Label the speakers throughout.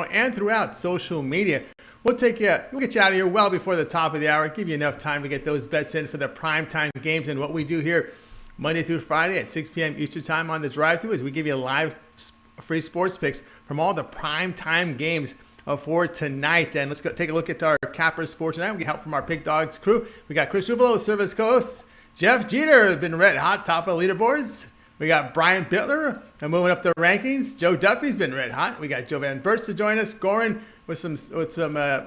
Speaker 1: and throughout social media. We'll get you out of here well before the top of the hour, give you enough time to get those bets in for the primetime games. And what we do here Monday through Friday at 6 p.m. Eastern Time on the drive-thru is we give you live free sports picks from all the primetime games for tonight. And let's go take a look at our cappers for tonight. We get help from our Pick Dogs crew. We got Chris Ruffalo, service co-host. Jeff Jeter has been red hot, top of the leaderboards. We got Brian Bitler moving up the rankings. Joe Duffy's been red hot. We got Jovan Burts to join us. Goran with some we're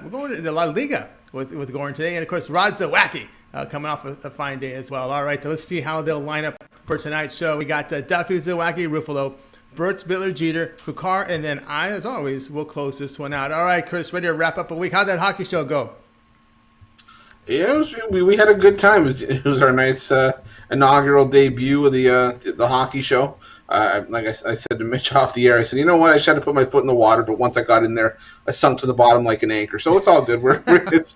Speaker 1: going to the La Liga with Goran today. And of course, Rod Zawacki coming off a fine day as well. All right, so let's see how they'll line up for tonight's show. We got Duffy, Zawacky, Ruffalo, Burts, Bitler, Jeter, Kucar, and then I, as always, will close this one out. All right, Chris, ready to wrap up a week. How'd that hockey show go?
Speaker 2: Yeah, we had a good time. It was our nice inaugural debut of the hockey show. Like I said to Mitch off the air, I said, you know what, I should have put my foot in the water, but once I got in there, I sunk to the bottom like an anchor. So it's all good. It's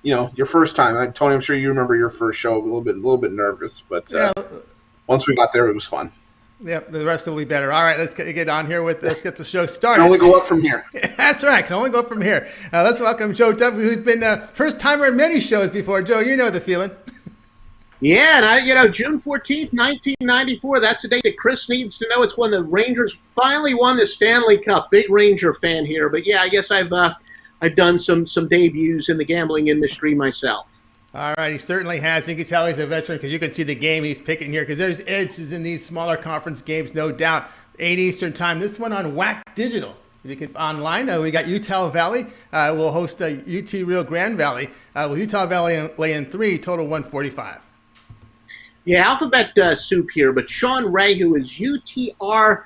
Speaker 2: your first time. Tony, I'm sure you remember your first show. A little bit nervous, but once we got there, it was fun.
Speaker 1: Yep, the rest will be better. All right, let's get on here let's get the show started.
Speaker 2: Can only go up from here.
Speaker 1: That's right, can only go up from here. Let's welcome Joe Duffy, who's been first timer in many shows before. Joe, you know the feeling.
Speaker 3: Yeah, and June 14th, 1994, that's the day that Chris needs to know. It's when the Rangers finally won the Stanley Cup. Big Ranger fan here, but yeah, I guess I've done some debuts in the gambling industry myself.
Speaker 1: All right, he certainly has. You can tell he's a veteran because you can see the game he's picking here because there's edges in these smaller conference games, no doubt. 8 Eastern time. This one on WAC Digital. You can online. We got Utah Valley. We'll host UT Rio Grande Valley with Utah Valley laying 3, total 145.
Speaker 3: Yeah, alphabet soup here, but Sean Ray, who is UTRGV's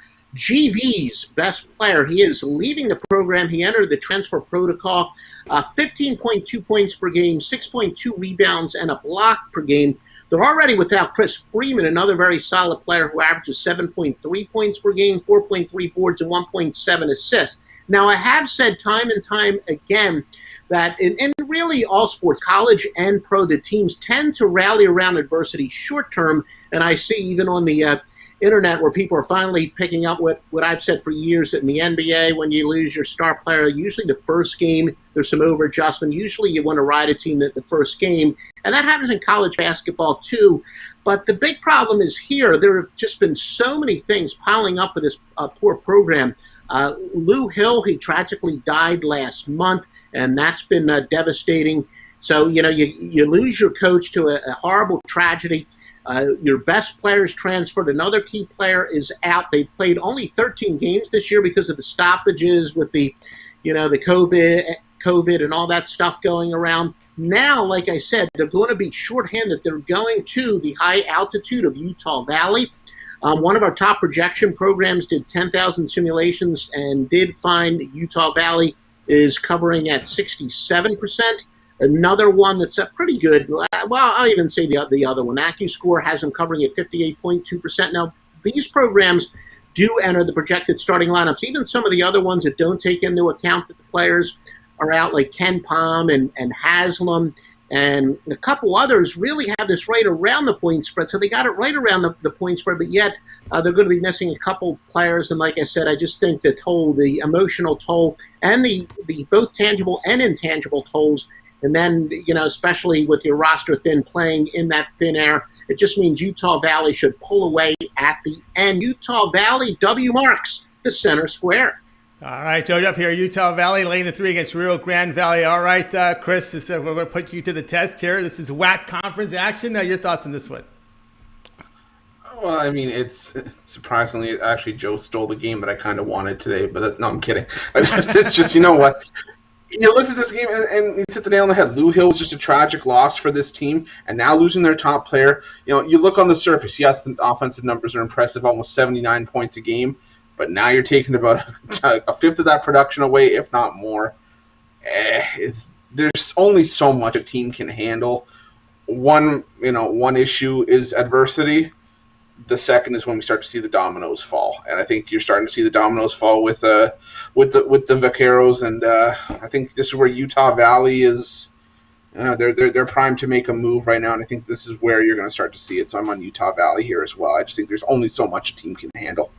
Speaker 3: best player, he is leaving the program. He entered the transfer protocol, 15.2 points per game, 6.2 rebounds, and a block per game. They're already without Chris Freeman, another very solid player who averages 7.3 points per game, 4.3 boards, and 1.7 assists. Now, I have said time and time again that in really all sports, college and pro, the teams tend to rally around adversity short term, and I see even on the internet where people are finally picking up what I've said for years, that in the NBA, when you lose your star player, usually the first game, there's some over-adjustment. Usually you want to ride a team at the first game, and that happens in college basketball too. But the big problem is here, there have just been so many things piling up for this poor program. Lou Hill, he tragically died last month, and that's been devastating. So, you lose your coach to a horrible tragedy. Your best players transferred. Another key player is out. They've played only 13 games this year because of the stoppages with the COVID and all that stuff going around. Now, like I said, they're going to be shorthanded. They're going to the high altitude of Utah Valley. One of our top projection programs did 10,000 simulations and did find that Utah Valley is covering at 67%. Another one that's pretty good, well, I'll even say the other one, AccuScore has them covering at 58.2%. Now, these programs do enter the projected starting lineups. Even some of the other ones that don't take into account that the players are out, like Ken Palm and Haslam, and a couple others really have this right around the point spread. So they got it right around the point spread, but yet they're going to be missing a couple players. And like I said, I just think the emotional toll, and the both tangible and intangible tolls, and then, especially with your roster thin, playing in that thin air, it just means Utah Valley should pull away at the end. Utah Valley, W marks the center square.
Speaker 1: All right, Joe up here, Utah Valley laying the 3 against Rio Grande Valley. All right, Chris, we're going to put you to the test here. This is WAC conference action. Your thoughts on this one?
Speaker 2: Well, I mean, it's surprisingly, actually, Joe stole the game that I kind of wanted today, but no, I'm kidding. It's just, you know what? You look at this game and you hit the nail on the head. Lou Hill was just a tragic loss for this team, and now losing their top player. You look on the surface, yes, the offensive numbers are impressive, almost 79 points a game, but now you're taking about a fifth of that production away, if not more. There's only so much a team can handle. One issue is adversity. The second is when we start to see the dominoes fall, and I think you're starting to see the dominoes fall with the Vaqueros, and I think this is where Utah Valley is. They're primed to make a move right now, and I think this is where you're going to start to see it. So I'm on Utah Valley here as well. I just think there's only so much a team can handle.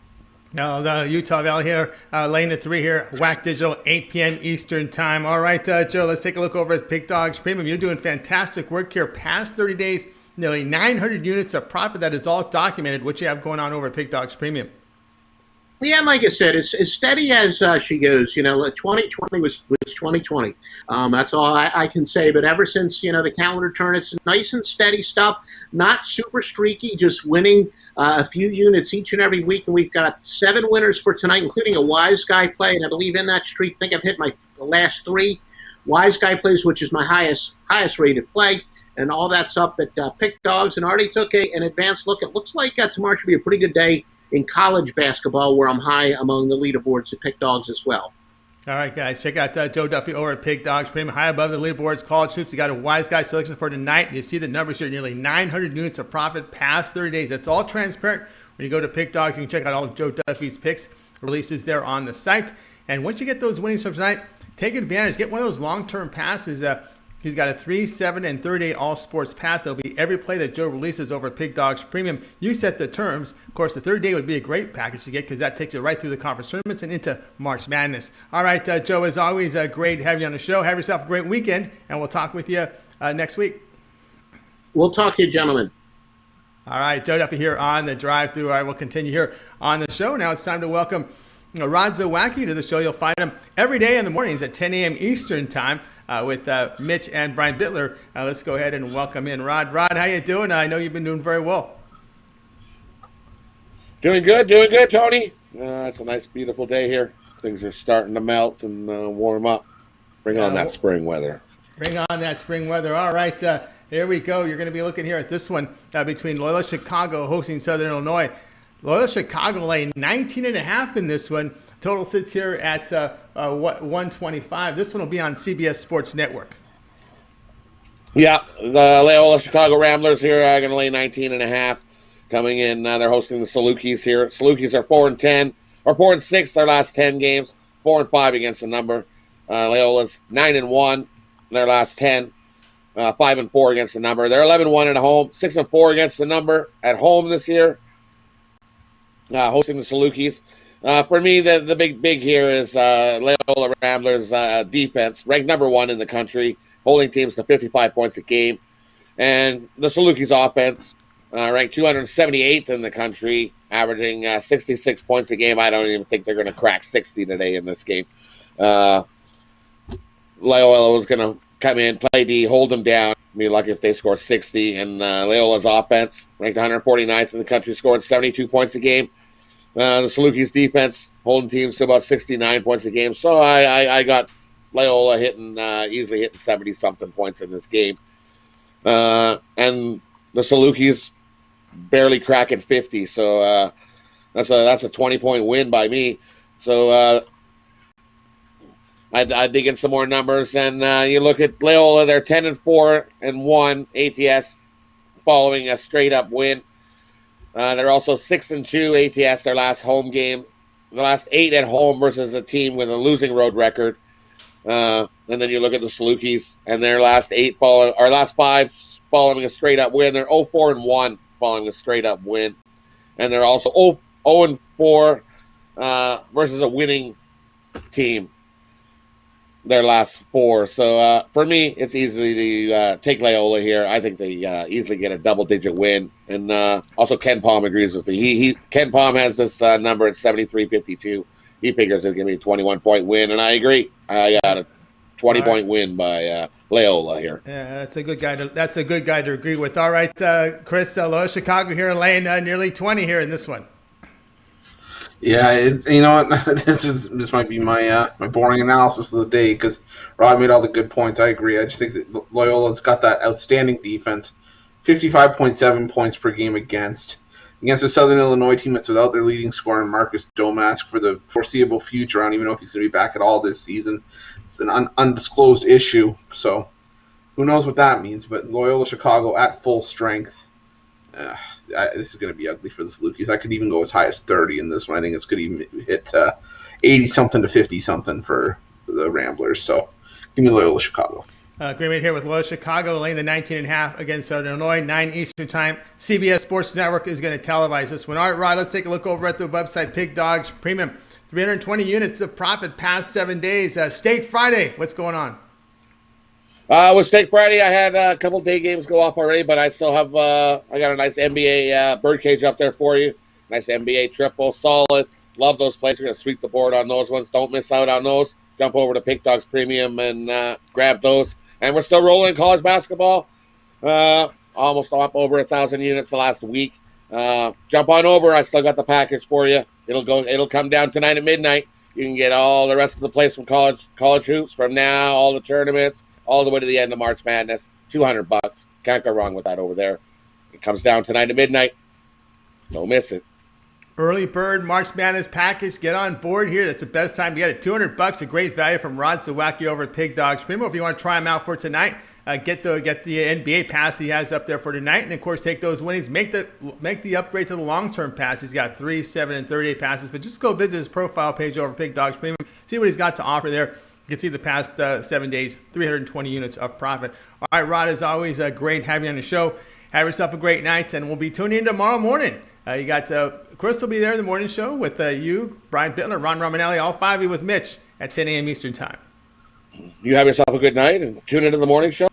Speaker 1: Now, the Utah Valley here, lane to 3 here, WAC Digital, 8 p.m. Eastern Time. All right, Joe, let's take a look over at Big Dogs Premium. You're doing fantastic work here. Past 30 days, nearly 900 units of profit. That is all documented. What you have going on over at Big Dogs Premium?
Speaker 3: Yeah, like I said, it's as steady as she goes. 2020 was 2020. That's all I can say. But ever since, the calendar turn, it's nice and steady stuff. Not super streaky, just winning a few units each and every week. And we've got 7 winners for tonight, including a Wise Guy play. And I believe in that streak, I think I've hit my last 3 Wise Guy plays, which is my highest rated play. And all that's up at Pick Dogs. And already took an advanced look. It looks like tomorrow should be a pretty good day in college basketball, where I'm high among the leaderboards at Pick Dogs as well.
Speaker 1: All right, guys, check out Joe Duffy over at Pig Dogs Premium, high above the leaderboards. College hoops, you got a Wise Guy selection for tonight. You see the numbers here, nearly 900 units of profit past 30 days. That's all transparent. When you go to Pig Dogs, you can check out all of Joe Duffy's picks, releases there on the site. And once you get those winnings from tonight, take advantage. Get one of those long-term passes. He's got a 3, 7, and 30-day all-sports pass. That'll be every play that Joe releases over at Pig Dogs Premium. You set the terms. Of course, the third day would be a great package to get because that takes you right through the conference tournaments and into March Madness. All right, Joe, as always, great to have you on the show. Have yourself a great weekend, and we'll talk with you next week.
Speaker 3: We'll talk to you, gentlemen.
Speaker 1: All right, Joe Duffy here on the drive-thru. All right, we'll continue here on the show. Now it's time to welcome Rod Zawacki to the show. You'll find him every day in the mornings at 10 a.m. Eastern Time. With Mitch and Brian Bitler. Let's go ahead and welcome in Rod. Rod, how you doing? I know you've been doing very well.
Speaker 4: Doing good, Tony. It's a nice, beautiful day here. Things are starting to melt and warm up. Bring on that spring weather.
Speaker 1: Bring on that spring weather. All right, here we go. You're going to be looking here at this one between Loyola Chicago hosting Southern Illinois. Loyola Chicago laying 19.5 in this one. Total sits here at 125. This one will be on CBS Sports Network.
Speaker 4: Yeah, the Loyola Chicago Ramblers here are going to lay 19.5. Coming in, they're hosting the Salukis here. Salukis are 4-10, or 4-6 their last 10 games. 4-5 against the number. Loyola's 9-1 their last 10. 5-4 against the number. They're 11-1 at home. 6-4 against the number at home this year. Hosting the Salukis. For me, the big here is Loyola Ramblers' defense, ranked number 1 in the country, holding teams to 55 points a game. And the Salukis' offense, ranked 278th in the country, averaging 66 points a game. I don't even think they're going to crack 60 today in this game. Loyola was going to come in, play D, hold them down. Be lucky if they score 60. And Loyola's offense, ranked 149th in the country, scored 72 points a game. The Salukis' defense holding teams to about 69 points a game. So I got Loyola easily hitting 70-something points in this game. And the Salukis barely cracking 50. So that's a 20-point win by me. So I dig in some more numbers. And you look at Loyola, they're 10-4 and 1 ATS following a straight-up win. They're also 6-2 ATS, their last home game. The last 8 at home versus a team with a losing road record. And then you look at the Salukis and their last 5 following a straight up win. They're 0-4-1 following a straight up win. And they're also 0-4 versus a winning team. Their last 4. So for me, it's easy to take Loyola here. I think they easily get a double-digit win. And also Ken Palm agrees with me. Ken Palm has this number at 73-52. He figures it's going to be a 21-point win, and I agree. I got a 20-point win by Loyola here.
Speaker 1: Yeah, that's a good guy to agree with. All right, Chris, Loyola Chicago here laying nearly 20 here in this one.
Speaker 2: Yeah, you know what? This might be my boring analysis of the day because Rod made all the good points. I agree. I just think that Loyola's got that outstanding defense, 55.7 points per game against a Southern Illinois team that's without their leading scorer Marcus Domask for the foreseeable future. I don't even know if he's going to be back at all this season. It's an undisclosed issue, so who knows what that means. But Loyola Chicago at full strength. This is going to be ugly for the Salukis. I could even go as high as 30 in this one. I think it's going to even hit 80-something to 50-something for the Ramblers. So give me Loyola Chicago.
Speaker 1: Green Bay here with Loyola Chicago, laying the 19.5 against Southern Illinois, 9 Eastern Time. CBS Sports Network is going to televise this one. All right, Rod, let's take a look over at the website, Pig Dogs Premium. 320 units of profit past 7 days. Steak Friday, what's going on?
Speaker 4: With Steak Friday, I had a couple day games go off already, but I still have I got a nice NBA birdcage up there for you. Nice NBA triple, solid. Love those plays. We're going to sweep the board on those ones. Don't miss out on those. Jump over to Pig Dogs Premium and grab those. And we're still rolling college basketball. Almost up over 1,000 units the last week. Jump on over. I still got the package for you. It'll come down tonight at midnight. You can get all the rest of the plays from college hoops from now, all the tournaments, all the way to the end of March Madness. $200. Can't go wrong with that over there. It comes down tonight at midnight. Don't miss it.
Speaker 1: Early bird March Madness package. Get on board here. That's the best time to get it. $200, a great value from Rod Zawacky over at Pig Dogs Premium. If you want to try them out for tonight, get the NBA pass he has up there for tonight, and of course take those winnings. Make the upgrade to the long-term pass. He's got 3, 7, and 38 passes. But just go visit his profile page over Pig Dogs Premium. See what he's got to offer there. You can see the past 7 days, 320 units of profit. All right, Rod, as always, great having you on the show. Have yourself a great night, and we'll be tuning in tomorrow morning. You got Chris will be there in the morning show with you, Brian Bitler, Ron Romanelli, all 5 of you with Mitch at 10 a.m. Eastern Time.
Speaker 4: You have yourself a good night and tune into the morning show,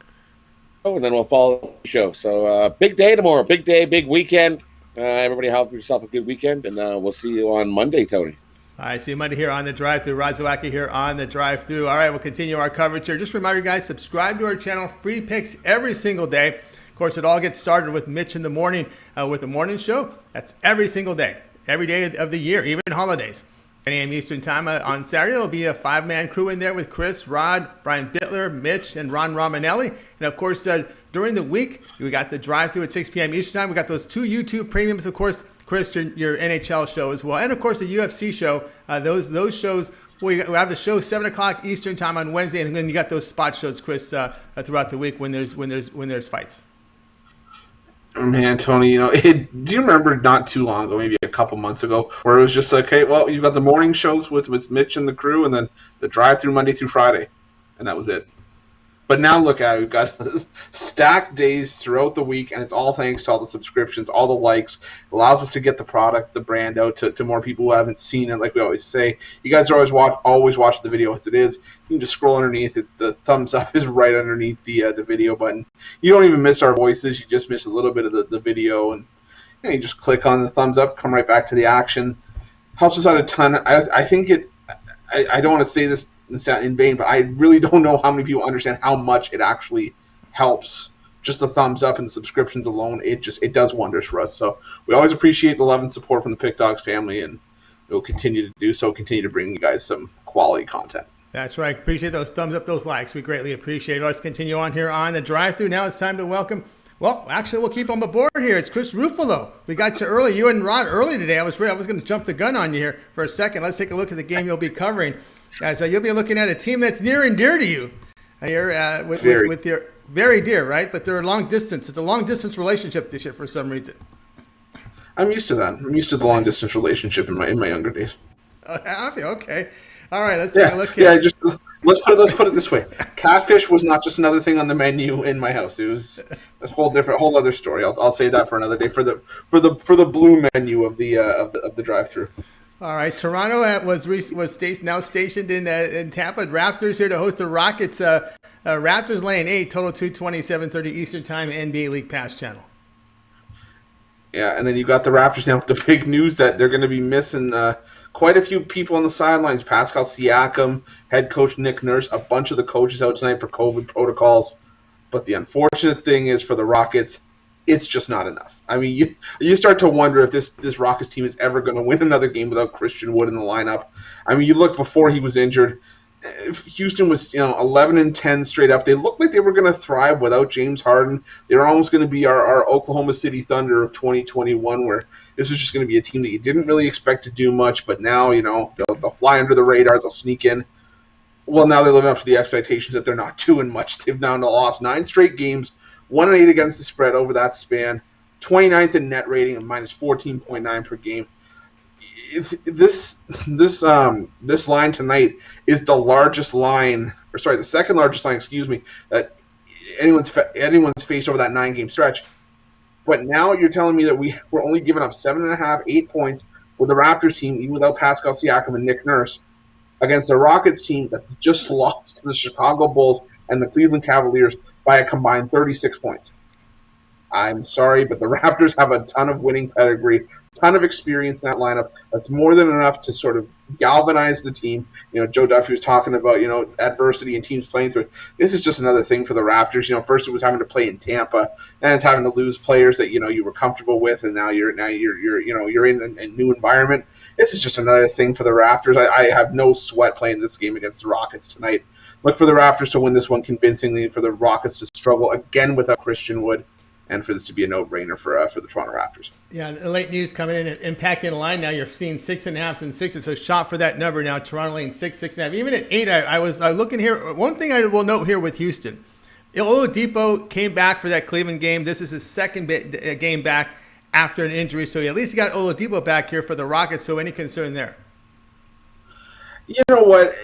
Speaker 4: and then we'll follow the show. So big day tomorrow, big day, big weekend. Everybody have yourself a good weekend, and we'll see you on Monday, Tony.
Speaker 1: All right, see you Monday here on the drive-thru. Rod Zawacki here on the drive-thru. All right, we'll continue our coverage here. Just a reminder, guys, subscribe to our channel. Free picks every single day. Of course, it all gets started with Mitch in the morning with the morning show. That's every single day, every day of the year, even holidays. 10 a.m. Eastern Time on Saturday. There'll be a 5-man crew in there with Chris, Rod, Brian Bitler, Mitch, and Ron Romanelli. And, of course, during the week, we got the drive-thru at 6 p.m. Eastern Time. We got those 2 YouTube premiums, of course, Chris, your NHL show as well. And, of course, the UFC show. Those shows, we have the show 7 o'clock Eastern Time on Wednesday. And then you got those spot shows, Chris, throughout the week when there's fights.
Speaker 2: Man, Tony, do you remember not too long ago, maybe a couple months ago, where it was just like, okay, well, you've got the morning shows with Mitch and the crew, and then the drive-through Monday through Friday, and that was it. But now look at it. We've got stacked days throughout the week, and it's all thanks to all the subscriptions, all the likes. It allows us to get the product, the brand out to more people who haven't seen it, like we always say. You guys are always watch the video as it is. You can just scroll underneath it. The thumbs up is right underneath the video button. You don't even miss our voices. You just miss a little bit of the video, and you just click on the thumbs up, come right back to the action. Helps us out a ton. I think it. I don't want to say this in vain, but I really don't know how many people understand how much it actually helps. Just the thumbs up and the subscriptions alone, it does wonders for us. So we always appreciate the love and support from the Pick Dogs family, and we'll continue to do so. Continue to bring you guys some quality content.
Speaker 1: That's right. Appreciate those thumbs up, those likes. We greatly appreciate it. Let's continue on here on the drive-thru. Now it's time to welcome. Well, actually, we'll keep on the board here. It's Chris Ruffalo. We got you early. You and Rod early today. I was going to jump the gun on you here for a second. Let's take a look at the game you'll be covering. So you'll be looking at a team that's near and dear to you. You're with your very dear, right? But they're long distance. It's a long distance relationship this year for some reason.
Speaker 2: I'm used to that. I'm used to the long distance relationship in my younger days.
Speaker 1: Okay. All right. Let's take a look here.
Speaker 2: Yeah. Just let's put it this way. Catfish was not just another thing on the menu in my house. It was a whole other story. I'll save that for another day for the blue menu of the drive-thru.
Speaker 1: All right, Toronto was now stationed in Tampa. Raptors here to host the Rockets. Raptors laying 8, total 2:27:30 Eastern Time, NBA League Pass channel.
Speaker 2: Yeah, and then you got the Raptors now with the big news that they're going to be missing quite a few people on the sidelines. Pascal Siakam, head coach Nick Nurse, a bunch of the coaches out tonight for COVID protocols. But the unfortunate thing is for the Rockets, it's just not enough. I mean, you start to wonder if this Rockets team is ever going to win another game without Christian Wood in the lineup. I mean, you look before he was injured. Houston was 11-10 straight up. They looked like they were going to thrive without James Harden. They were almost going to be our Oklahoma City Thunder of 2021, where this was just going to be a team that you didn't really expect to do much. But now, they'll fly under the radar. They'll sneak in. Well, now they're living up to the expectations that they're not doing much. They've now lost 9 straight games. 1-8 against the spread over that span, 29th in net rating and minus 14.9 per game. This line tonight is the largest line the second largest line, that anyone's faced over that 9-game stretch. But now you're telling me that we're only giving up 7.5, 8 points with the Raptors team, even without Pascal Siakam and Nick Nurse, against the Rockets team that's just lost to the Chicago Bulls and the Cleveland Cavaliers by a combined 36 points. I'm sorry, but the Raptors have a ton of winning pedigree, ton of experience in that lineup. That's more than enough to sort of galvanize the team. Joe Duffy was talking about, adversity and teams playing through it. This is just another thing for the Raptors. First it was having to play in Tampa, and it's having to lose players that you were comfortable with, and now you're in a new environment. This is just another thing for the Raptors. I have no sweat playing this game against the Rockets tonight. Look for the Raptors to win this one convincingly, for the Rockets to struggle again without Christian Wood, and for this to be a no-brainer for the Toronto Raptors.
Speaker 1: Yeah, the late news coming in and impacting the line now. You're seeing 6.5s and 6s, so shot for that number now. Toronto laying 6, 6.5. Even at 8, I was looking here. One thing I will note here with Houston, Oladipo came back for that Cleveland game. This is his second game back after an injury, so at least he got Oladipo back here for the Rockets. So any concern there?
Speaker 2: You know what?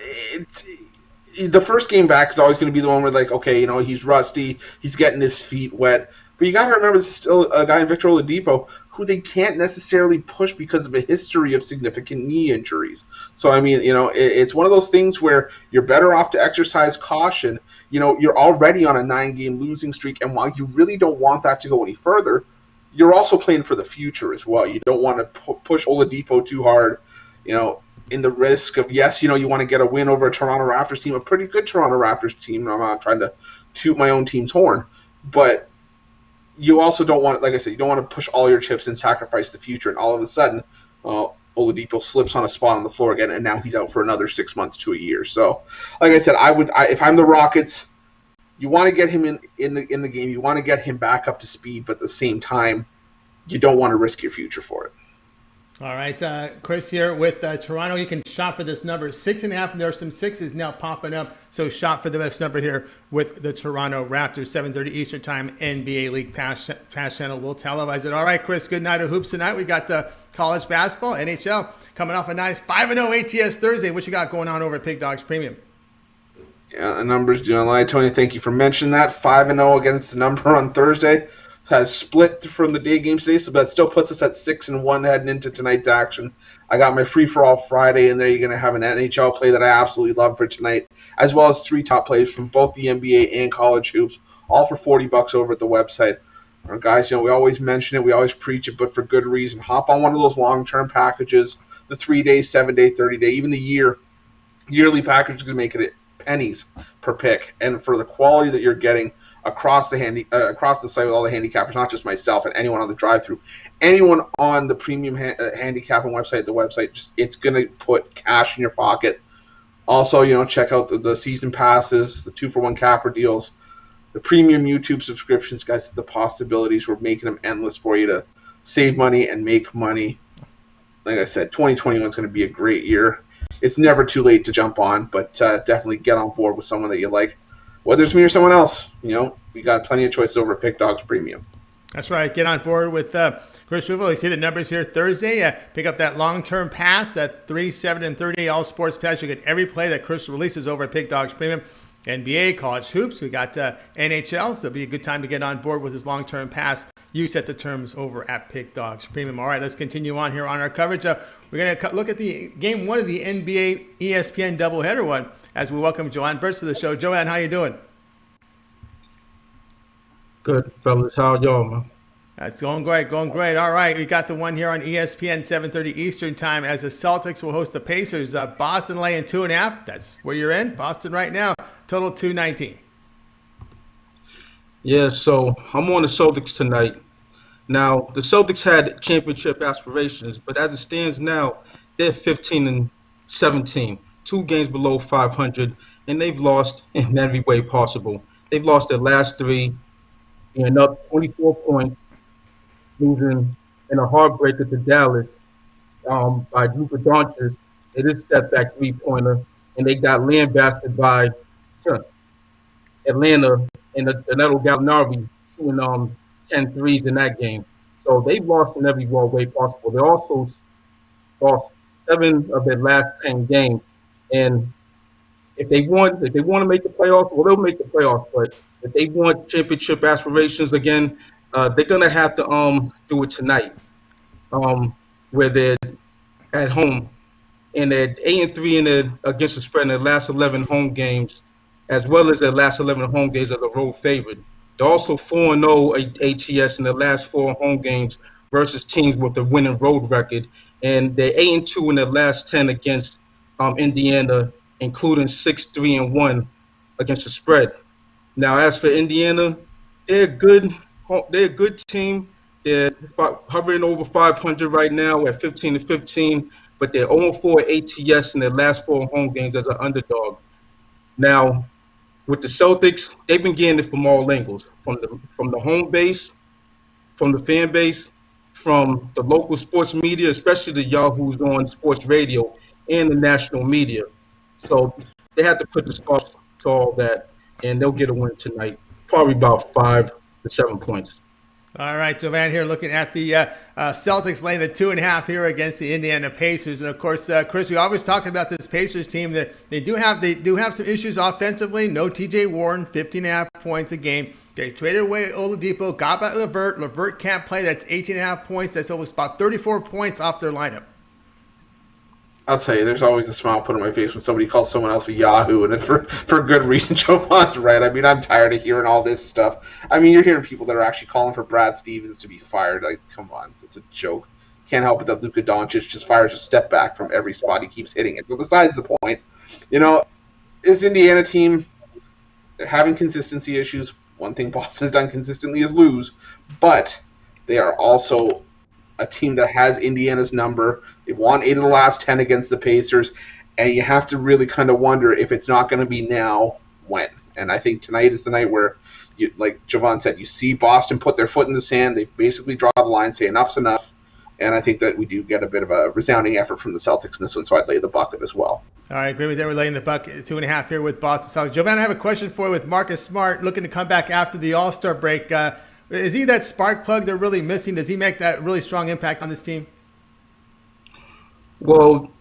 Speaker 2: The first game back is always going to be the one where, he's rusty, he's getting his feet wet. But you got to remember, this is still a guy in Victor Oladipo who they can't necessarily push because of a history of significant knee injuries. So, it's one of those things where you're better off to exercise caution. You're already on a 9-game losing streak, and while you really don't want that to go any further, you're also playing for the future as well. You don't want to push Oladipo too hard, in the risk of, yes, you want to get a win over a Toronto Raptors team, a pretty good Toronto Raptors team. I'm not trying to toot my own team's horn, but you also don't want, like I said, you don't want to push all your chips and sacrifice the future. And all of a sudden, Oladipo slips on a spot on the floor again, and now he's out for another 6 months to a year. So, like I said, if I'm the Rockets, you want to get him in the game. You want to get him back up to speed, but at the same time, you don't want to risk your future for it.
Speaker 1: All right, Chris here with Toronto. You can shop for this number 6.5, and there are some 6s now popping up. So shop for the best number here with the Toronto Raptors. 7:30 Eastern Time, NBA League Pass Channel will televise it. All right, Chris, good night of hoops tonight. We got the college basketball, NHL, coming off a nice 5-0 ATS Thursday. What you got going on over at Pig Dogs Premium?
Speaker 2: Yeah, the numbers do not lie. Tony, thank you for mentioning that. 5-0 against the number on Thursday. Has split from the day games today, so that still puts us at 6-1 heading into tonight's action. I got my free-for-all Friday in there. You're going to have an NHL play that I absolutely love for tonight, as well as 3 top plays from both the NBA and college hoops, all for $40 over at the website. Guys, we always mention it, we always preach it, but for good reason. Hop on one of those long-term packages, the 3-day, 7-day, 30-day, even the yearly package is going to make it pennies per pick. And for the quality that you're getting across the site with all the handicappers, not just myself and anyone on the drive-through, anyone on the premium handicapping website, it's going to put cash in your pocket. Also, check out the season passes, the 2-for-1 capper deals, the premium YouTube subscriptions, guys. The possibilities, we're making them endless for you to save money and make money. Like I said, 2021 is going to be a great year. It's never too late to jump on, but definitely get on board with someone that you like. Whether it's me or someone else, we got plenty of choices over at Pick Dogs Premium.
Speaker 1: That's right. Get on board with Chris Ruffalo. You see the numbers here Thursday. Pick up that long-term pass, that 3, 7, and 30-day all-sports pass. You get every play that Chris releases over at Pick Dogs Premium. NBA, college hoops. We got NHL, so it'll be a good time to get on board with his long-term pass. You set the terms over at Pick Dogs Premium. All right, let's continue on here on our coverage. We're going to look at the game 1 of the NBA ESPN doubleheader one as we welcome Jovan Burts to the show. Jovan, how you doing?
Speaker 5: Good, fellas. How y'all, man?
Speaker 1: That's going great, going great. All right, we got the one here on ESPN, 7:30 Eastern Time, as the Celtics will host the Pacers. Boston laying 2.5. That's where you're in. Boston right now, total 219.
Speaker 5: Yeah, so I'm on the Celtics tonight. Now, the Celtics had championship aspirations, but as it stands now, they're 15-17, 2 games below 500, and they've lost in every way possible. They've lost their last 3, and up 24 points, losing in a heartbreaker to Dallas by Luka Doncic. It is step-back 3-pointer, and they got lambasted by Atlanta and Danilo Gallinari shooting 10 threes in that game. So they've lost in every way possible. They also lost 7 of their last 10 games. And if they want to make the playoffs, well, they'll make the playoffs. But if they want championship aspirations again, they're gonna have to do it tonight, where they're at home and they're 8-3 against the spread in their last 11 home games, as well as their last 11 home games as a road favorite. They're also 4-0 ATS in their last 4 home games versus teams with a winning road record, and they're 8-2 in their last 10 against Indiana, including 6-3-1 against the spread. Now, as for Indiana, they're good. They're a good team. They're hovering over 500 right now at 15-15, but they're 0-4 ATS in their last 4 home games as an underdog. Now, with the Celtics, they've been getting it from all angles, from the home base, from the fan base, from the local sports media, especially the Yahoos on sports radio, and the national media. So they have to put the stops to all that, and they'll get a win tonight, probably about 5 to 7 points.
Speaker 1: All right, Jovan here looking at the Celtics laying the 2.5 here against the Indiana Pacers, and of course, Chris, we always talking about this Pacers team that they do have some issues offensively. No T.J. Warren, 15.5 points a game. They traded away Oladipo, got back Levert. Levert can't play. That's 18.5 points. That's almost about 34 points off their lineup.
Speaker 2: I'll tell you, there's always a smile put on my face when somebody calls someone else a Yahoo, and for good reason. Jovan's right. I mean, I'm tired of hearing all this stuff. I mean, you're hearing people that are actually calling for Brad Stevens to be fired. Like, come on, it's a joke. Can't help it that Luka Doncic just fires a step back from every spot he keeps hitting it. But besides the point, this Indiana team, they're having consistency issues. One thing Boston has done consistently is lose, but they are also a team that has Indiana's number. They've won 8 of the last 10 against the Pacers, and you have to really kind of wonder if it's not going to be now, when. And I think tonight is the night where, like Jovan said, you see Boston put their foot in the sand. They basically draw the line, say enough's enough, and I think that we do get a bit of a resounding effort from the Celtics in this one, so I'd lay the bucket as well.
Speaker 1: All right, agree with that. We're laying the bucket 2.5 here with Boston Celtics. Jovan, I have a question for you with Marcus Smart looking to come back after the All-Star break. Is he that spark plug they're really missing? Does he make that really strong impact on this team?
Speaker 5: Well,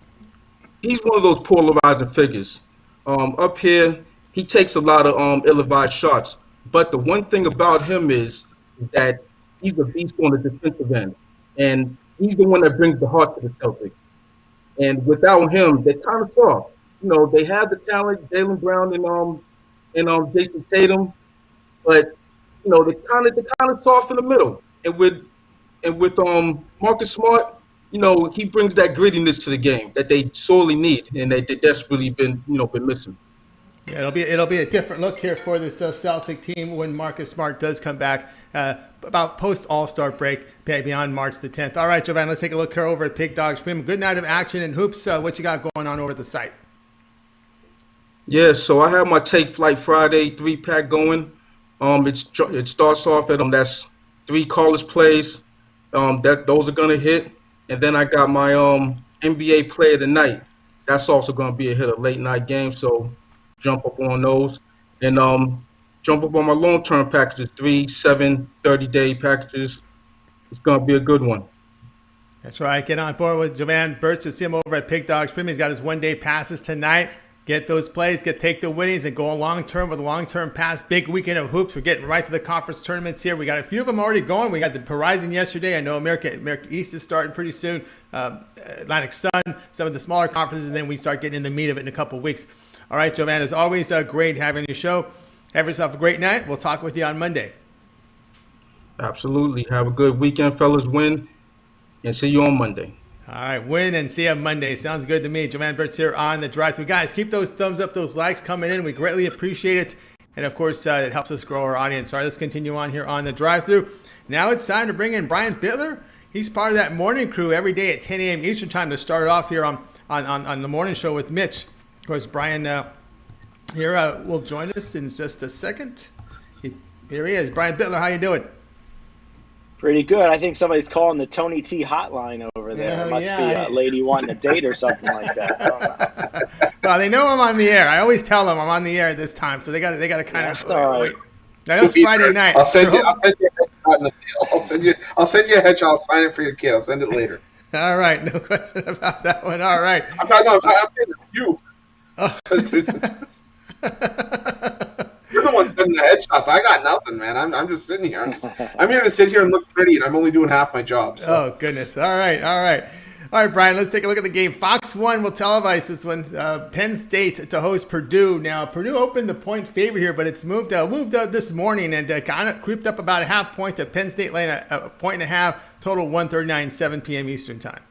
Speaker 5: he's one of those polarizing figures. Up here, he takes a lot of ill-advised shots. But the one thing about him is that he's a beast on the defensive end. And he's the one that brings the heart to the Celtics. And without him, they're kind of soft. They have the talent, Jaylen Brown and Jason Tatum, but they're kind of soft in the middle. And with Marcus Smart, he brings that grittiness to the game that they sorely need and that they desperately been missing.
Speaker 1: Yeah, it'll be a different look here for this Celtic team when Marcus Smart does come back about post All-Star break beyond March the 10th. All right, Jovan, let's take a look here over at Pig Dog Supreme. Good night of action and hoops. What you got going on over at the site?
Speaker 5: Yeah, so I have my Take Flight Friday 3-pack going. It starts off at that's 3 college plays. Those are gonna hit, and then I got my NBA Player of the Night. That's also gonna be a hit, a late night game. So jump up on those, and jump up on my long-term packages, 3, 7, 30-day packages. It's gonna be a good one.
Speaker 1: That's right. Get on board with Jovan Burts. You'll see him over at Pig Dog Supreme. He's got his one-day passes tonight. Get those plays, take the winnings, and go long-term with a long-term pass. Big weekend of hoops. We're getting right to the conference tournaments here. We got a few of them already going. We got the Horizon yesterday. I know America East is starting pretty soon. Atlantic Sun, some of the smaller conferences, and then we start getting in the meat of it in a couple of weeks. All right, Jovan, it's always great having your show. Have yourself a great night. We'll talk with you on Monday.
Speaker 5: Absolutely. Have a good weekend, fellas. Win, and see you on Monday.
Speaker 1: All right, win and see you Monday. Sounds good to me. Jovan Burts here on the drive-thru. Guys, keep those thumbs up, those likes coming in. We greatly appreciate it. And, of course, it helps us grow our audience. All right, let's continue on here on the drive-thru. Now it's time to bring in Brian Bitler. He's part of that morning crew every day at 10 a.m. Eastern time to start off here on the morning show with Mitch. Of course, Brian here will join us in just a second. Here he is. Brian Bitler, how you doing?
Speaker 6: Pretty good. I think somebody's calling the Tony T hotline over there. It must be a lady wanting a date or something like that. I don't know.
Speaker 1: Well, they know I'm on the air. I always tell them I'm on the air at this time, so they got to kind of wait. Now it's Friday night.
Speaker 2: I'll send you a headshot in the mail. I'll send you a headshot. I'll sign it for your kid. I'll send it later.
Speaker 1: All right, no question about that one. All right.
Speaker 2: I'm saying you. putting the headshots. I got nothing, man. I'm just sitting here. I'm here to sit here and look pretty, and I'm only doing half my job. So.
Speaker 1: Oh, goodness. All right. All right, Brian, let's take a look at the game. Fox 1 will televise this one. Penn State to host Purdue. Now, Purdue opened the point favor here, but it's moved this morning and kind of creeped up about a half point to Penn State laying a point and a half, total 139, 7 p.m. Eastern time.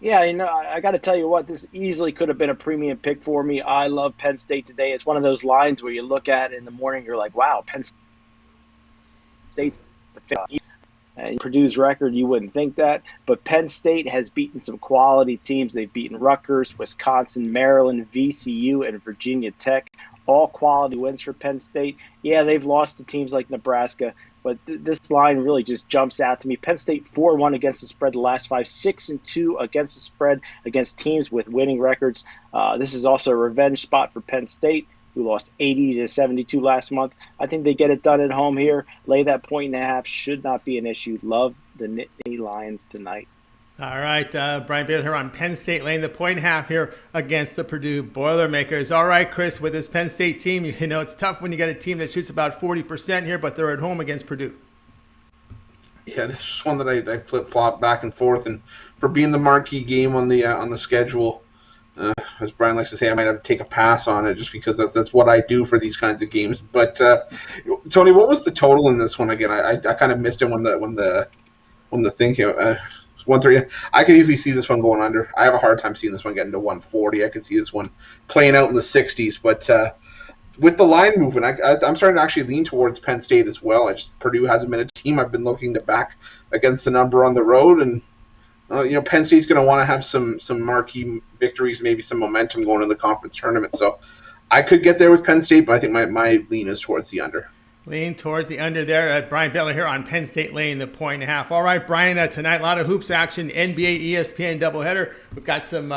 Speaker 6: Yeah, I got to tell you what, this easily could have been a premium pick for me. I love Penn State today. It's one of those lines where you look at it in the morning, you're like, wow, Penn State's the favorite. And Purdue's record, you wouldn't think that. But Penn State has beaten some quality teams. They've beaten Rutgers, Wisconsin, Maryland, VCU, and Virginia Tech. All quality wins for Penn State. Yeah, they've lost to teams like Nebraska, but this line really just jumps out to me. Penn State 4-1 against the spread the last 5, 6-2 against the spread against teams with winning records. This is also a revenge spot for Penn State, who lost 80-72 last month. I think they get it done at home here. Lay that point and a half. Should not be an issue. Love the Nittany Lions tonight.
Speaker 1: All right, Brian Bitler here on Penn State laying the point and a half here against the Purdue Boilermakers. All right, Chris, with this Penn State team, it's tough when you get a team that shoots about 40% here, but they're at home against Purdue.
Speaker 2: Yeah, this is one that I flip-flop back and forth, and for being the marquee game on the schedule, as Brian likes to say, I might have to take a pass on it just because that's what I do for these kinds of games. But Tony, what was the total in this one again? I kind of missed it when the thing came. 130. I could easily see this one going under. I have a hard time seeing this one getting to 140. I could see this one playing out in the 60s. But with the line movement, I'm starting to actually lean towards Penn State as well. Purdue hasn't been a team I've been looking to back against the number on the road, and Penn State's going to want to have some marquee victories, maybe some momentum going in the conference tournament. So I could get there with Penn State, but I think my lean is towards the under.
Speaker 1: Lean towards the under there. Brian Bitler here on Penn State laying the point and a half. All right, Brian, tonight a lot of hoops action, NBA, ESPN doubleheader. We've got some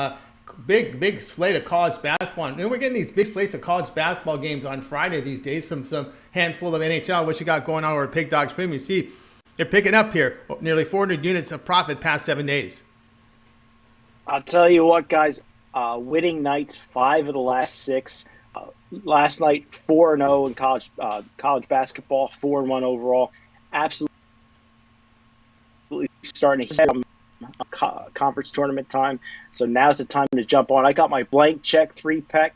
Speaker 1: big slate of college basketball. And we're getting these big slates of college basketball games on Friday these days, some handful of NHL. What you got going on over at Pig Dogs Premium? You see, they're picking up here, nearly 400 units of profit past 7 days.
Speaker 6: I'll tell you what, guys, winning nights, 5 of the last 6. Last night, 4-0 in college basketball, 4-1 overall. Absolutely starting to hit conference tournament time. So now's the time to jump on. I got my blank check 3-pack,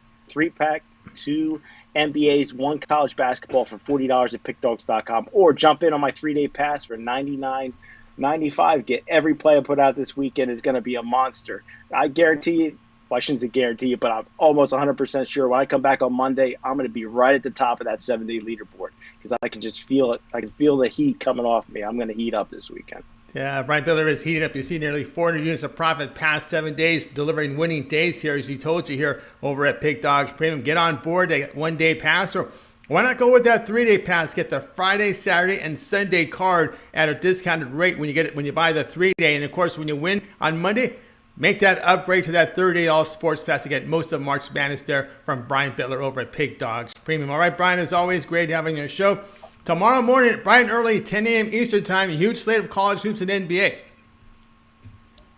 Speaker 6: 2 NBAs, 1 college basketball for $40 at pickdogs.com, or jump in on my 3-day pass for $99.95. Get every play I put out this weekend is going to be a monster. I guarantee you. Well, I shouldn't say guarantee you, but I'm almost 100% sure when I come back on Monday, I'm going to be right at the top of that 7-day leaderboard because I can just feel it. I can feel the heat coming off me. I'm going to heat up this weekend.
Speaker 1: Yeah, Brian Bitler is heating up. You see nearly 400 units of profit past 7 days, delivering winning days here, as he told you here over at Pig Dogs Premium. Get on board. They get 1-day pass, or why not go with that 3-day pass? Get the Friday, Saturday, and Sunday card at a discounted rate when you buy the 3-day. And of course, when you win on Monday, make that upgrade to that 3-day all sports pass to get most of March Madness there from Brian Bitler over at Pig Dogs Premium. All right, Brian, as always, great having your show. Tomorrow morning, bright and early, 10 a.m. Eastern time, a huge slate of college hoops and NBA.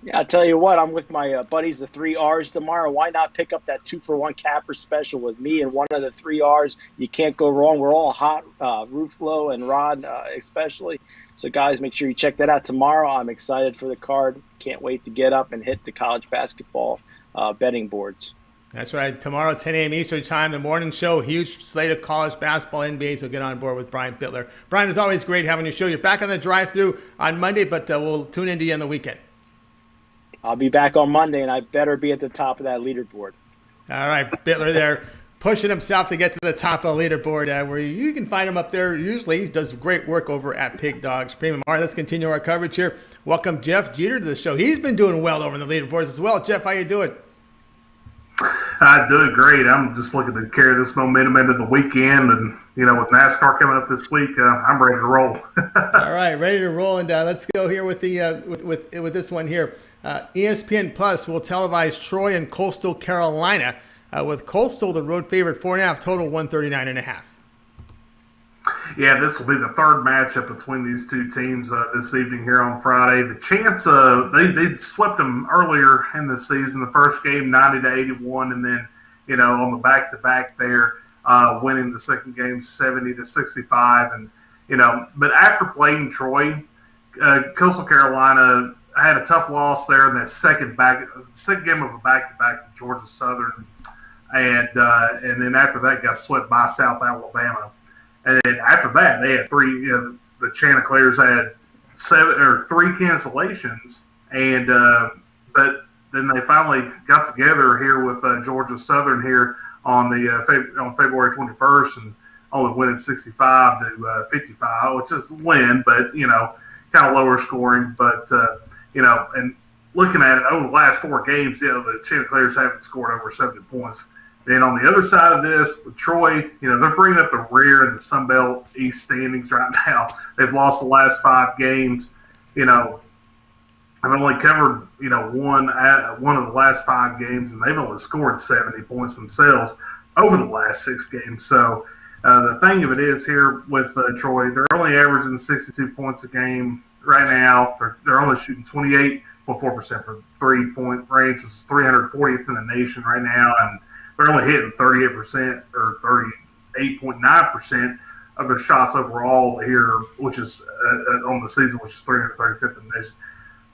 Speaker 6: Yeah, I'll tell you what, I'm with my buddies, the 3 R's tomorrow. Why not pick up that 2-for-1 capper special with me and one of the 3 R's? You can't go wrong. We're all hot, Ruffalo and Rod especially. So, guys, make sure you check that out tomorrow. I'm excited for the card. Can't wait to get up and hit the college basketball betting boards.
Speaker 1: That's right. Tomorrow, 10 a.m. Eastern time, the morning show. Huge slate of college basketball, NBA, so get on board with Brian Bitler. Brian, it's always great having your show. You're back on the drive-thru on Monday, but we'll tune into you on the weekend.
Speaker 6: I'll be back on Monday, and I better be at the top of that leaderboard.
Speaker 1: All right, Bitler there. Pushing himself to get to the top of the leaderboard, where you can find him up there. Usually he does great work over at Pig Dogs Premium. All right, let's continue our coverage here. Welcome Jeff Jeter to the show. He's been doing well over in the leaderboards as well. Jeff, how you doing?
Speaker 7: I'm doing great. I'm just looking to carry this momentum into the weekend. And, with NASCAR coming up this week, I'm ready to roll.
Speaker 1: All right, ready to roll. And let's go here with the with this one here. ESPN Plus will televise Troy and Coastal Carolina. With Coastal, the road favorite, 4.5, total 139.5.
Speaker 7: Yeah, this will be the third matchup between these two teams this evening here on Friday. The chance they swept them earlier in the season, the first game 90-81, and then on the back-to-back there winning the second game 70-65. And, but after playing Troy, Coastal Carolina had a tough loss there in that second game of a back-to-back to Georgia Southern. And then after that got swept by South Alabama. And then after that, they had three, the Chanticleers had 3 cancellations. And but then they finally got together here with Georgia Southern here on February 21st and only winning 65-55, which is a win, but kind of lower scoring. But and looking at it over the last 4 games, the Chanticleers haven't scored over 70 points. Then on the other side of this, Troy, they're bringing up the rear in the Sun Belt East standings right now. They've lost the last 5 games. I've only covered, one of the last 5 games, and they've only scored 70 points themselves over the last 6 games. So the thing of it is here with Troy, they're only averaging 62 points a game right now. They're only shooting 28.4% for 3-point range, which is 340th in the nation right now, and they're only hitting 38% or 38.9% of their shots overall here, which is on the season, which is 335th in the nation.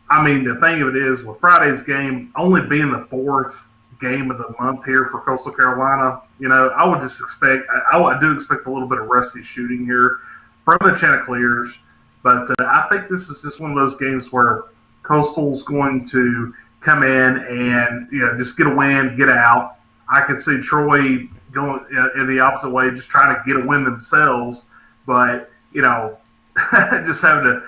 Speaker 7: I mean, the thing of it is, with Friday's game only being the 4th game of the month here for Coastal Carolina, I would just expect – I do expect a little bit of rusty shooting here from the Chanticleers. But I think this is just one of those games where Coastal's going to come in and, just get a win, get out. I could see Troy going in the opposite way, just trying to get a win themselves. But, just having to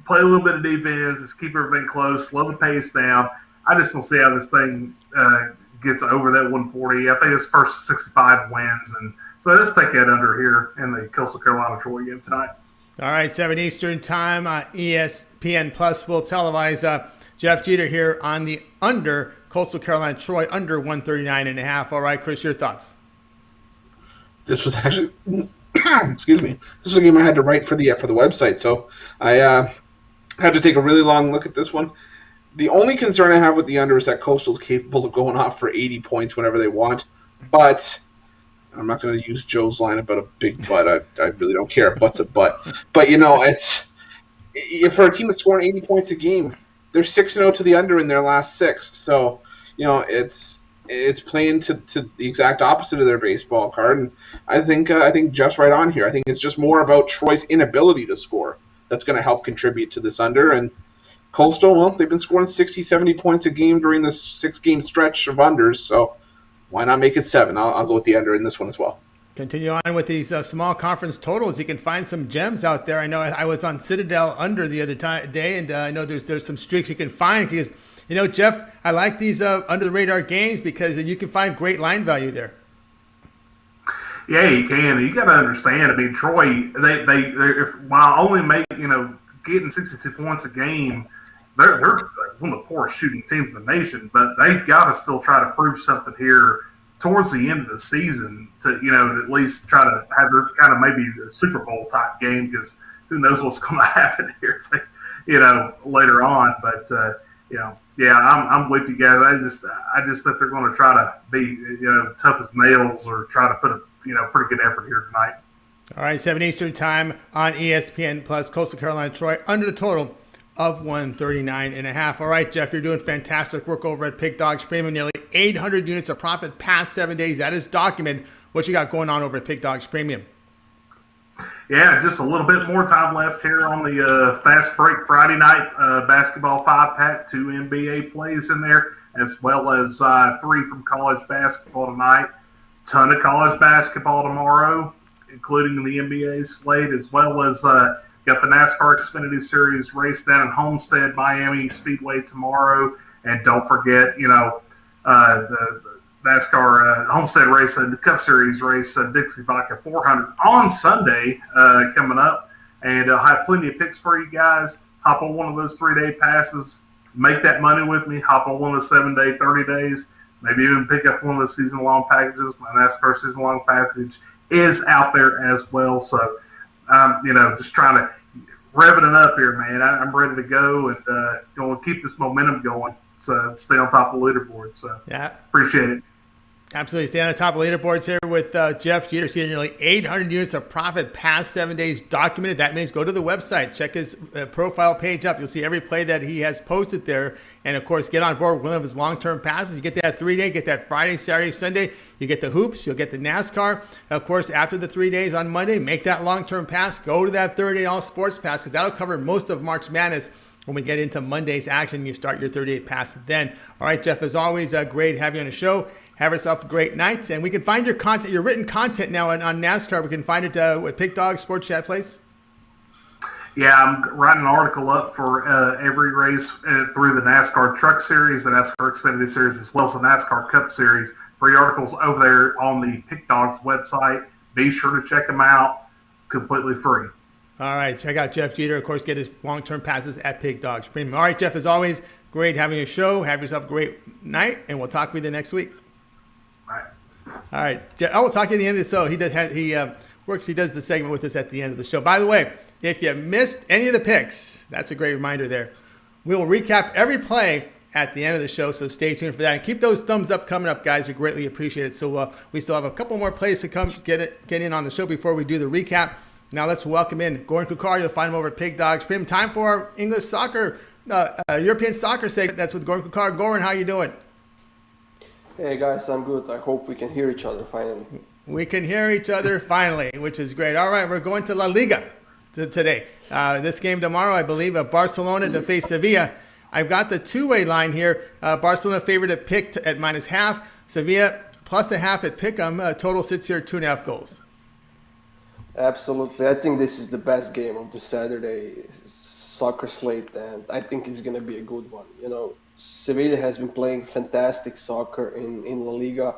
Speaker 7: play a little bit of defense, just keep everything close, slow the pace down. I just don't see how this thing gets over that 140. I think it's first 65 wins. And so let's take that under here in the Coastal Carolina-Troy game tonight.
Speaker 1: All right, 7 Eastern time, ESPN Plus will televise Jeff Jeter here on the under Coastal Carolina Troy under 139.5. All right, Chris, your thoughts?
Speaker 2: This was actually, excuse me, this was a game I had to write for the website, so I had to take a really long look at this one. The only concern I have with the under is that Coastal's capable of going off for 80 points whenever they want, but I'm not going to use Joe's line about a big butt. I really don't care. A butt's a butt. But, it's for a team that's scoring 80 points a game, they're 6-0 to the under in their last 6. So, it's playing to the exact opposite of their baseball card. And I think Jeff's right on here. I think it's just more about Troy's inability to score that's going to help contribute to this under. And Coastal, well, they've been scoring 60, 70 points a game during this 6-game stretch of unders. So why not make it 7? I'll go with the under in this one as well.
Speaker 1: Continue on with these small conference totals. You can find some gems out there. I know I was on Citadel under the other day, and I know there's some streaks you can find because, Jeff, I like these under-the-radar games because you can find great line value there.
Speaker 7: Yeah, you can. You got to understand. I mean, Troy, they while only getting 62 points a game, they're one of the poorest shooting teams in the nation. But they've got to still try to prove something here towards the end of the season to at least try to have their kind of maybe a Super Bowl type game, because who knows what's going to happen here, later on. But I'm with you guys. I just think they're going to try to be tough as nails or try to put a pretty good effort here tonight.
Speaker 1: All right, 7 Eastern time on ESPN Plus, Coastal Carolina Troy under the total of 139.5. All right, Jeff, you're doing fantastic work over at Pig Dogs Premium. Nearly 800 units of profit past 7 days. That is documented. What you got going on over at Pig Dogs Premium?
Speaker 7: Yeah, just a little bit more time left here on the Fast Break Friday night basketball 5-pack. 2 NBA plays in there, as well as 3 from college basketball tonight. Ton of college basketball tomorrow, including the NBA slate, as well as got the NASCAR Xfinity Series race down in Homestead, Miami Speedway tomorrow. And don't forget, the NASCAR Homestead race, the Cup Series race, Dixie Vodka 400 on Sunday coming up. And I'll have plenty of picks for you guys. Hop on one of those 3-day passes. Make that money with me. Hop on one of the 7-day, 30 days. Maybe even pick up one of the season-long packages. My NASCAR season-long package is out there as well. So, just trying to rev it up here, man. I'm ready to go and going to keep this momentum going. So stay on top of the leaderboard. So, yeah, appreciate it.
Speaker 1: Absolutely. Stay on the top of leaderboards here with Jeff Jeter, seeing nearly 800 units of profit past 7 days documented. That means go to the website, check his profile page up. You'll see every play that he has posted there. And, of course, get on board with one of his long-term passes. You get that 3-day, get that Friday, Saturday, Sunday. You get the hoops. You'll get the NASCAR. Of course, after the 3 days on Monday, make that long-term pass. Go to that 30-day all-sports pass because that'll cover most of March Madness. When we get into Monday's action, you start your 30-day pass then. All right, Jeff, as always, great having you on the show. Have yourself a great night. And we can find your content, your written content now on NASCAR. We can find it with Pick Dog Sports Chat Place.
Speaker 7: Yeah, I'm writing an article up for every race through the NASCAR Truck Series, the NASCAR Xfinity Series, as well as the NASCAR Cup Series. Free articles over there on the Pick Dogs website. Be sure to check them out. Completely free. All
Speaker 1: right, check out Jeff Jeter. Of course, get his long-term passes at Pig Dogs Premium. All right, Jeff, as always, great having your show. Have yourself a great night, and we'll talk with you next week. All right, Jeff, I will talk to you at the end of the show. He does the segment with us at the end of the show. By the way, if you missed any of the picks, that's a great reminder there. We will recap every play at the end of the show, so stay tuned for that. And keep those thumbs up coming up, guys. We greatly appreciate it. So we still have a couple more plays to come get in on the show before we do the recap. Now let's welcome in Goran Kucar. You'll find him over at Pig Dogs Premium. Time for our English soccer, European soccer segment. That's with Goran Kucar. Goran, how you doing?
Speaker 8: Hey guys, I'm good. I hope we can hear each other finally.
Speaker 1: We can hear each other finally, which is great. All right, we're going to La Liga today. This game tomorrow, I believe, Barcelona to face Sevilla. I've got the two-way line here. Barcelona favored at pick at -0.5. Sevilla +0.5 at pick 'em. Total sits here 2.5 goals.
Speaker 8: Absolutely. I think this is the best game of the Saturday soccer slate, and I think it's going to be a good one. You know, Sevilla has been playing fantastic soccer in La Liga.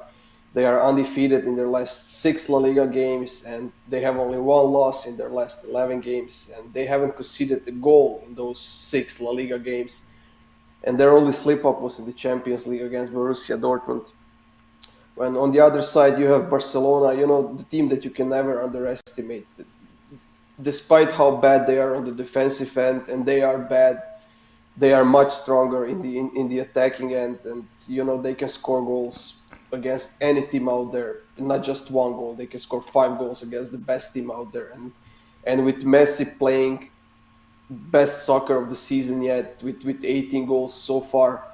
Speaker 8: They are undefeated in their last 6 La Liga games, and they have only 1 loss in their last 11 games, and they haven't conceded a goal in those 6 La Liga games. And their only slip-up was in the Champions League against Borussia Dortmund. When on the other side you have Barcelona, you know, the team that you can never underestimate. Despite how bad they are on the defensive end, and they are bad, they are much stronger in the attacking end, and you know they can score goals against any team out there. Not just 1 goal; they can score 5 goals against the best team out there. And with Messi playing best soccer of the season yet, with 18 goals so far,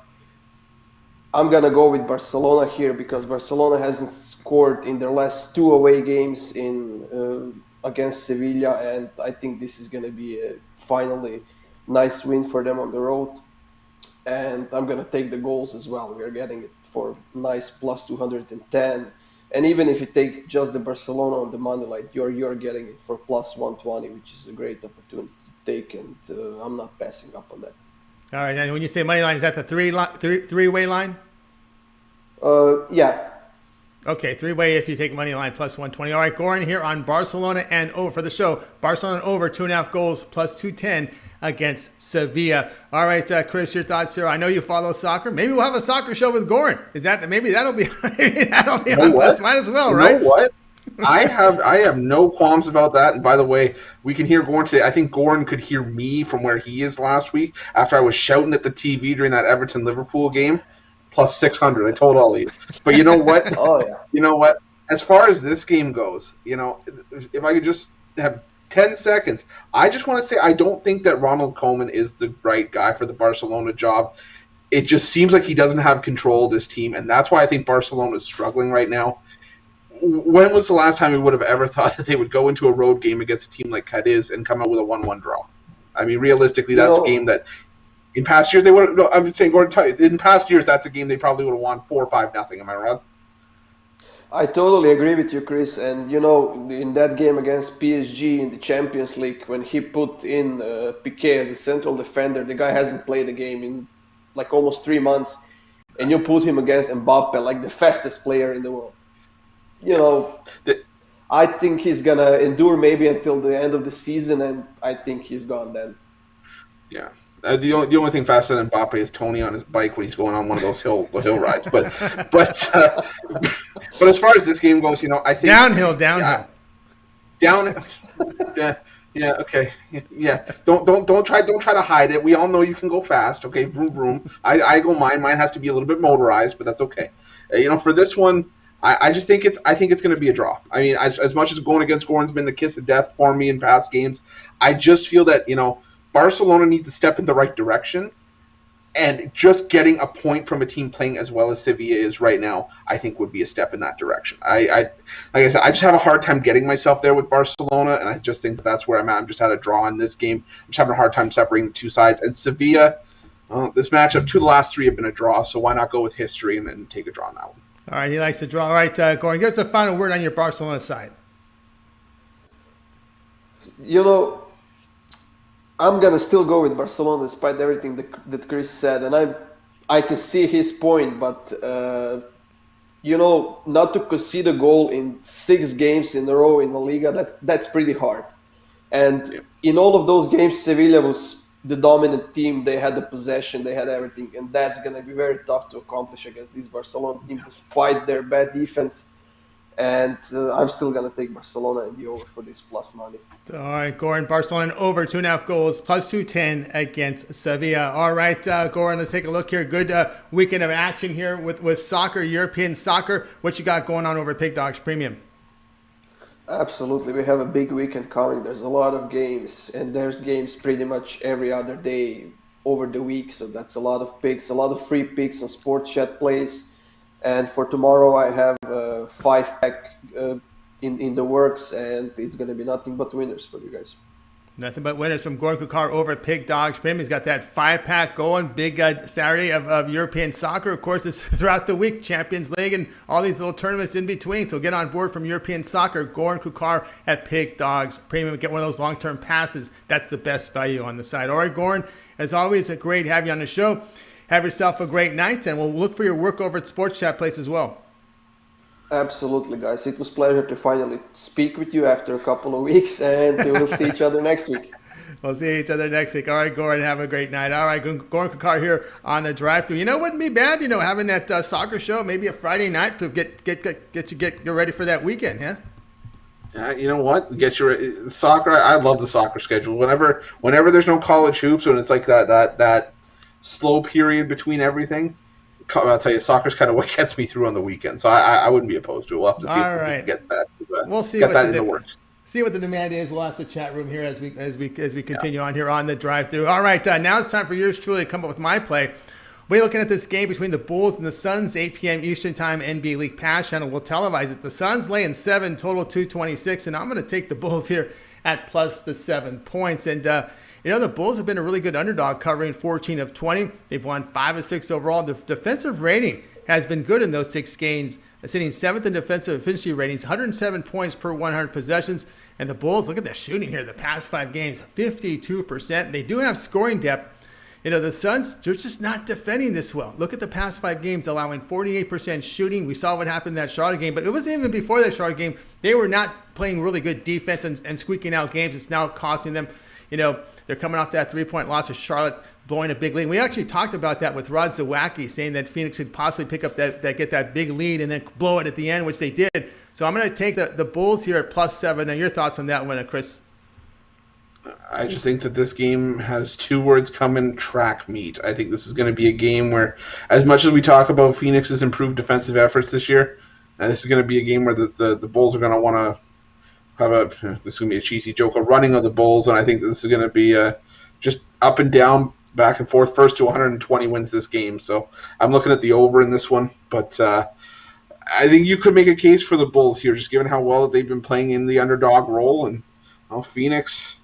Speaker 8: I'm gonna go with Barcelona here because Barcelona hasn't scored in their last 2 away games against Sevilla, and I think this is gonna be a finally nice win for them on the road. And I'm gonna take the goals as well. We're getting it for nice +210, and even if you take just the Barcelona on the money line, you're getting it for +120, which is a great opportunity to take, and I'm not passing up on that.
Speaker 1: All right, and when you say money line, is that the three-way line?
Speaker 8: Yeah.
Speaker 1: Okay, 3-way if you take money line +120. All right, Goran here on Barcelona and over for the show. Barcelona over 2.5 goals +210 against Sevilla. All right, Chris, your thoughts here. I know you follow soccer. Maybe we'll have a soccer show with Goran. Maybe that'll be on list. Might as well, right?
Speaker 2: You know what? I have no qualms about that. And by the way, we can hear Goran today. I think Goran could hear me from where he is last week after I was shouting at the TV during that Everton-Liverpool game. +600. I told all of you. But you know what?
Speaker 8: Oh, yeah.
Speaker 2: You know what? As far as this game goes, you know, if I could just have 10 seconds, I just want to say I don't think that Ronald Koeman is the right guy for the Barcelona job. It just seems like he doesn't have control of this team, and that's why I think Barcelona is struggling right now. When was the last time we would have ever thought that they would go into a road game against a team like Cadiz and come out with a 1-1 draw? I mean, realistically, that's a game that in past years they would have. No, I'm saying, Gordon, in past years, that's a game they probably would have won 4 or 5-0. Am I wrong?
Speaker 8: I totally agree with you, Chris. And, you know, in that game against PSG in the Champions League, when he put in Piqué as a central defender, the guy hasn't played a game in like almost 3 months. And you put him against Mbappe, like the fastest player in the world. You know, I think he's going to endure maybe until the end of the season, and I think he's gone then.
Speaker 2: Yeah. The only thing faster than Mbappe is Tony on his bike when he's going on one of those hill rides. But as far as this game goes, you know, I think
Speaker 1: downhill.
Speaker 2: Yeah. Okay. Yeah. Don't try to hide it. We all know you can go fast. Okay. Vroom vroom. I go mine. Mine has to be a little bit motorized, but that's okay. You know, for this one, I just think I think it's going to be a draw. I mean, as much as going against Goran's been the kiss of death for me in past games, I just feel that, Barcelona needs to step in the right direction. And just getting a point from a team playing as well as Sevilla is right now, I think would be a step in that direction. Like I said, I just have a hard time getting myself there with Barcelona, and I just think that's where I'm at. I'm just at a draw in this game. I'm just having a hard time separating the two sides. And Sevilla, this matchup, 2 of the last 3 have been a draw, so why not go with history and then take a draw on that one?
Speaker 1: All right, he likes to draw. All right, Goran, give us the final word on your Barcelona side.
Speaker 8: I'm gonna still go with Barcelona despite everything that Chris said, and I can see his point, but not to concede a goal in 6 games in a row in La Liga, that's pretty hard. And in all of those games, Sevilla was the dominant team. They had the possession, they had everything, and that's gonna be very tough to accomplish against this Barcelona team, despite their bad defense. And I'm still going to take Barcelona in the over for this plus money.
Speaker 1: All right, Goran, Barcelona over 2.5 goals, plus 210 against Sevilla. All right, Goran, let's take a look here. Good weekend of action here with soccer, European soccer. What you got going on over at Pig Dogs Premium?
Speaker 8: Absolutely. We have a big weekend coming. There's a lot of games, and there's games pretty much every other day over the week. So that's a lot of picks, a lot of free picks on Sports Chat plays. And for tomorrow, I have a 5-pack in the works, and it's going to be nothing but winners for you guys.
Speaker 1: Nothing but winners from Goran Kucar over at Pig Dogs Premium. He's got that 5-pack going. Big Saturday of European soccer. Of course, it's throughout the week, Champions League and all these little tournaments in between. So get on board from European soccer. Goran Kucar at Pig Dogs Premium. Get one of those long-term passes. That's the best value on the side. All right, Goran, as always, great to have you on the show. Have yourself a great night, and we'll look for your work over at Sports Chat Place as well.
Speaker 8: Absolutely, guys. It was a pleasure to finally speak with you after a couple of weeks, and we'll see each other next week.
Speaker 1: We'll see each other next week. All right, Goran, have a great night. All right, Goran Kucar here on the drive-thru. It wouldn't be bad, having that soccer show, maybe a Friday night to get ready for that weekend, huh?
Speaker 2: You know what? Get your soccer. I love the soccer schedule. Whenever there's no college hoops, when it's like that slow period between everything, I'll tell you, soccer's kind of what gets me through on the weekend. So I wouldn't be opposed to it. We'll have to see if we can get that.
Speaker 1: We'll see
Speaker 2: get that in the works.
Speaker 1: See what the demand is. We'll ask the chat room here as we continue on here on the drive-thru. All right, now it's time for yours truly to come up with my play. We're looking at this game between the Bulls and the Suns, 8 p.m. Eastern Time, NBA League Pass Channel. We'll televise it. The Suns laying 7, total 226, and I'm going to take the Bulls here at plus the 7 points. And the Bulls have been a really good underdog, covering 14 of 20. They've won 5 of 6 overall. The defensive rating has been good in those 6 games, sitting 7th in defensive efficiency ratings, 107 points per 100 possessions. And the Bulls, look at the shooting here. The past 5 games, 52%. They do have scoring depth. The Suns, they're just not defending this well. Look at the past 5 games, allowing 48% shooting. We saw what happened in that Charlotte game, but it wasn't even before that Charlotte game. They were not playing really good defense and squeaking out games. It's now costing them. They're coming off that 3-point loss to Charlotte, blowing a big lead. We actually talked about that with Rod Zawacki, saying that Phoenix could possibly pick up get that big lead and then blow it at the end, which they did. So I'm going to take the Bulls here at plus 7. Now, your thoughts on that one, Chris?
Speaker 2: I just think that this game has 2 words coming: track meet. I think this is going to be a game where, as much as we talk about Phoenix's improved defensive efforts this year, this is going to be a game where the Bulls are going to want to this is going to be a cheesy joke, a running of the Bulls, and I think this is going to be just up and down, back and forth. First to 120 wins this game, so I'm looking at the over in this one. But I think you could make a case for the Bulls here, just given how well they've been playing in the underdog role, and Phoenix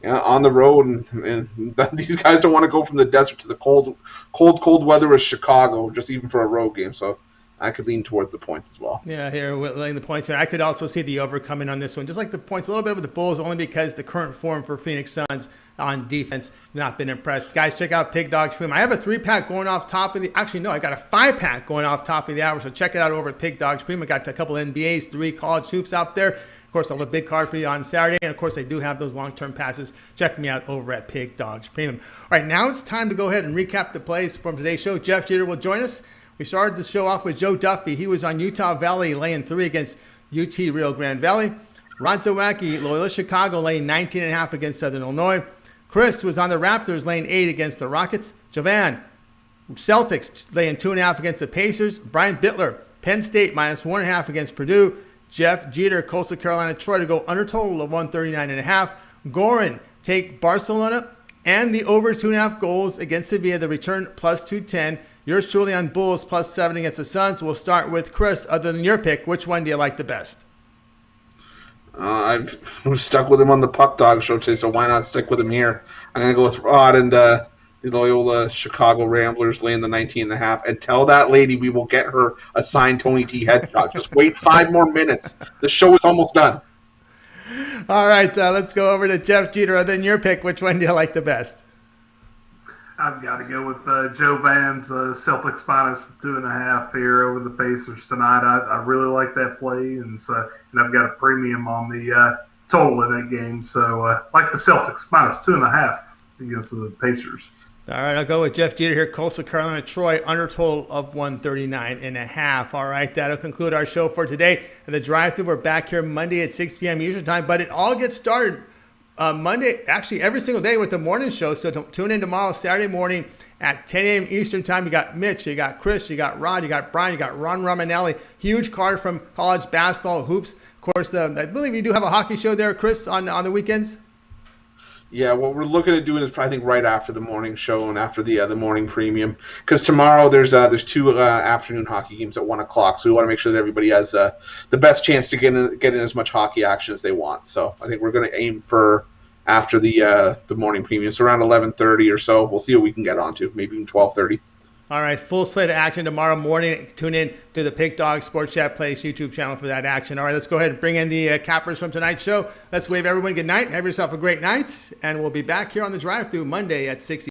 Speaker 2: on the road, and these guys don't want to go from the desert to the cold weather of Chicago, just even for a road game. So I could lean towards the points as well.
Speaker 1: Yeah, here, laying the points here. I could also see the over coming on this one. Just like the points, a little bit with the Bulls, only because the current form for Phoenix Suns on defense, not been impressed. Guys, check out Pig Dogs Premium. I have a 3-pack going off top of the, actually, no, I got a 5-pack going off top of the hour, so check it out over at Pig Dogs Premium. I got a couple NBAs, 3 college hoops out there. Of course, I'll have a big card for you on Saturday. And, of course, I do have those long-term passes. Check me out over at Pig Dogs Premium. All right, now it's time to go ahead and recap the plays from today's show. Jeff Jeter will join us. We started the show off with Joe Duffy. He was on Utah Valley laying 3 against UT Rio Grande Valley. Ron Zawacky, Loyola Chicago, laying 19.5 against Southern Illinois. Chris was on the Raptors, laying 8 against the Rockets. Jovan, Celtics, laying 2.5 against the Pacers. Brian Bitler, Penn State minus 1.5 against Purdue. Jeff Jeter, Coastal Carolina, Troy to go under total of 139.5. Goran, take Barcelona and the over 2.5 goals against Sevilla, the return plus 210. Yours truly on Bulls plus 7 against the Suns. We'll start with Chris. Other than your pick, which one do you like the best?
Speaker 2: I'm stuck with him on the Puck Dog show today, so why not stick with him here? I'm going to go with Rod and the Loyola Chicago Ramblers laying the 19.5. And tell that lady we will get her a signed Tony T headshot. Just wait 5 more minutes. The show is almost done.
Speaker 1: All right, let's go over to Jeff Jeter. Other than your pick, which one do you like the best?
Speaker 7: I've got to go with Jovan's Celtics minus 2.5 here over the Pacers tonight. I really like that play, and I've got a premium on the total in that game. So like the Celtics minus 2.5 against the Pacers.
Speaker 1: All right, I'll go with Jeff Jeter here. Coastal Carolina, Troy, under total of 139.5. All right, that'll conclude our show for today. The drive-thru, we're back here Monday at 6 p.m. Eastern time, but it all gets started Monday, actually every single day with the morning show. So tune in tomorrow, Saturday morning at 10 a.m. Eastern time. You got Mitch, you got Chris, you got Rod, you got Brian, you got Ron Romanelli. Huge card from college basketball, hoops. Of course, I believe you do have a hockey show there, Chris, on the weekends.
Speaker 2: Yeah, what we're looking at doing is I think right after the morning show and after the morning premium, because tomorrow there's 2 afternoon hockey games at 1 o'clock, so we want to make sure that everybody has the best chance to get in as much hockey action as they want. So I think we're going to aim for after the morning premium, so around 11:30 or so. We'll see what we can get onto, maybe even 12:30.
Speaker 1: All right, full slate of action tomorrow morning. Tune in to the Pig Dog Sports Chat Plays YouTube channel for that action. All right, let's go ahead and bring in the cappers from tonight's show. Let's wave everyone good night. Have yourself a great night, and we'll be back here on the drive-thru Monday at 6.